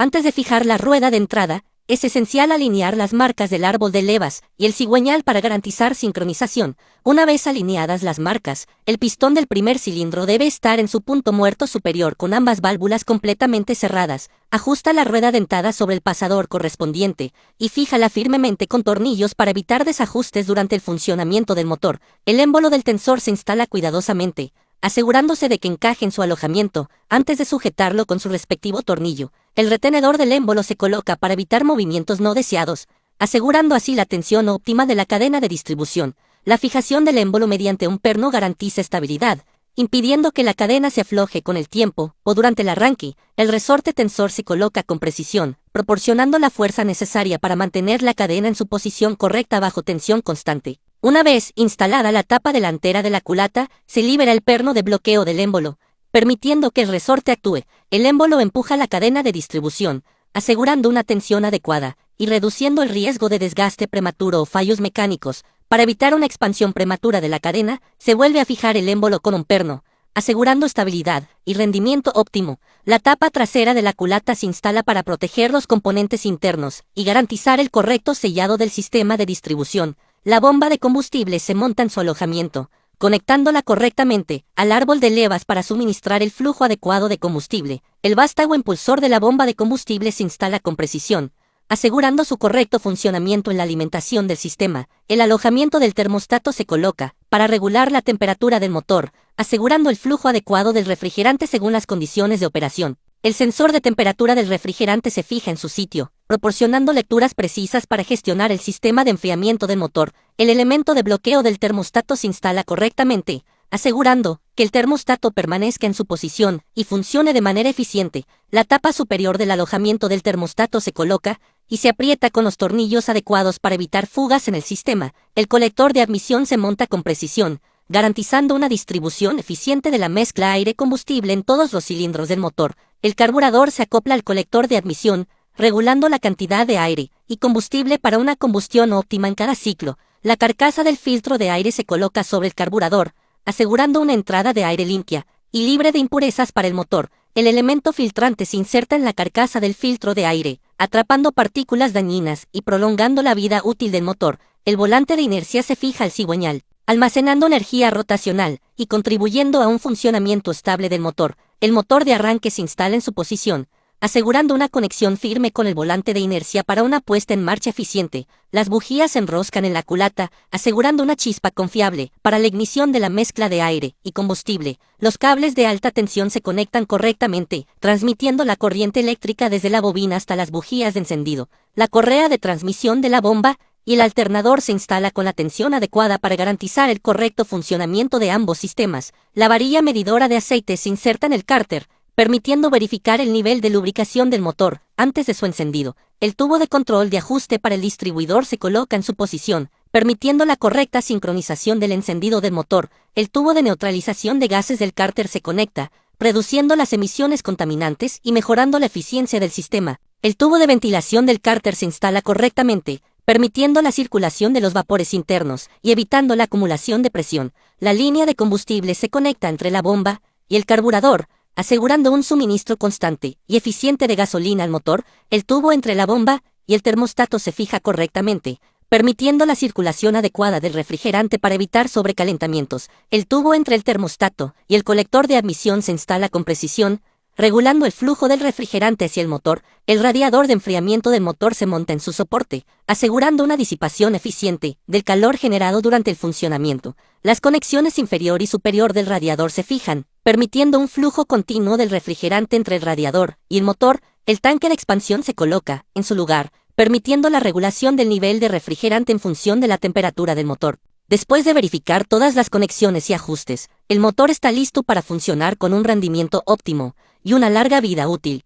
Antes de fijar la rueda de entrada, es esencial alinear las marcas del árbol de levas y el cigüeñal para garantizar sincronización. Una vez alineadas las marcas, el pistón del primer cilindro debe estar en su punto muerto superior con ambas válvulas completamente cerradas. Ajusta la rueda dentada sobre el pasador correspondiente y fíjala firmemente con tornillos para evitar desajustes durante el funcionamiento del motor. El émbolo del tensor se instala cuidadosamente, asegurándose de que encaje en su alojamiento antes de sujetarlo con su respectivo tornillo. El retenedor del émbolo se coloca para evitar movimientos no deseados, asegurando así la tensión óptima de la cadena de distribución. La fijación del émbolo mediante un perno garantiza estabilidad, impidiendo que la cadena se afloje con el tiempo o durante el arranque. El resorte tensor se coloca con precisión, proporcionando la fuerza necesaria para mantener la cadena en su posición correcta bajo tensión constante. Una vez instalada la tapa delantera de la culata, se libera el perno de bloqueo del émbolo, permitiendo que el resorte actúe. El émbolo empuja la cadena de distribución, asegurando una tensión adecuada y reduciendo el riesgo de desgaste prematuro o fallos mecánicos. Para evitar una expansión prematura de la cadena, se vuelve a fijar el émbolo con un perno, asegurando estabilidad y rendimiento óptimo. La tapa trasera de la culata se instala para proteger los componentes internos y garantizar el correcto sellado del sistema de distribución. La bomba de combustible se monta en su alojamiento, conectándola correctamente al árbol de levas para suministrar el flujo adecuado de combustible. El vástago impulsor de la bomba de combustible se instala con precisión, asegurando su correcto funcionamiento en la alimentación del sistema. El alojamiento del termostato se coloca para regular la temperatura del motor, asegurando el flujo adecuado del refrigerante según las condiciones de operación. El sensor de temperatura del refrigerante se fija en su sitio, proporcionando lecturas precisas para gestionar el sistema de enfriamiento del motor. El elemento de bloqueo del termostato se instala correctamente, asegurando que el termostato permanezca en su posición y funcione de manera eficiente. La tapa superior del alojamiento del termostato se coloca y se aprieta con los tornillos adecuados para evitar fugas en el sistema. El colector de admisión se monta con precisión, garantizando una distribución eficiente de la mezcla aire-combustible en todos los cilindros del motor. El carburador se acopla al colector de admisión, regulando la cantidad de aire y combustible para una combustión óptima en cada ciclo. La carcasa del filtro de aire se coloca sobre el carburador, asegurando una entrada de aire limpia y libre de impurezas para el motor. El elemento filtrante se inserta en la carcasa del filtro de aire, atrapando partículas dañinas y prolongando la vida útil del motor. El volante de inercia se fija al cigüeñal, almacenando energía rotacional y contribuyendo a un funcionamiento estable del motor. El motor de arranque se instala en su posición, asegurando una conexión firme con el volante de inercia para una puesta en marcha eficiente. Las bujías se enroscan en la culata, asegurando una chispa confiable para la ignición de la mezcla de aire y combustible. Los cables de alta tensión se conectan correctamente, transmitiendo la corriente eléctrica desde la bobina hasta las bujías de encendido. La correa de transmisión de la bomba y el alternador se instala con la tensión adecuada para garantizar el correcto funcionamiento de ambos sistemas. La varilla medidora de aceite se inserta en el cárter, permitiendo verificar el nivel de lubricación del motor antes de su encendido. El tubo de control de ajuste para el distribuidor se coloca en su posición, permitiendo la correcta sincronización del encendido del motor. El tubo de neutralización de gases del cárter se conecta, reduciendo las emisiones contaminantes y mejorando la eficiencia del sistema. El tubo de ventilación del cárter se instala correctamente, permitiendo la circulación de los vapores internos y evitando la acumulación de presión. La línea de combustible se conecta entre la bomba y el carburador, asegurando un suministro constante y eficiente de gasolina al motor. El tubo entre la bomba y el termostato se fija correctamente, permitiendo la circulación adecuada del refrigerante para evitar sobrecalentamientos. El tubo entre el termostato y el colector de admisión se instala con precisión, regulando el flujo del refrigerante hacia el motor. El radiador de enfriamiento del motor se monta en su soporte, asegurando una disipación eficiente del calor generado durante el funcionamiento. Las conexiones inferior y superior del radiador se fijan, permitiendo un flujo continuo del refrigerante entre el radiador y el motor. El tanque de expansión se coloca en su lugar, permitiendo la regulación del nivel de refrigerante en función de la temperatura del motor. Después de verificar todas las conexiones y ajustes, el motor está listo para funcionar con un rendimiento óptimo y una larga vida útil.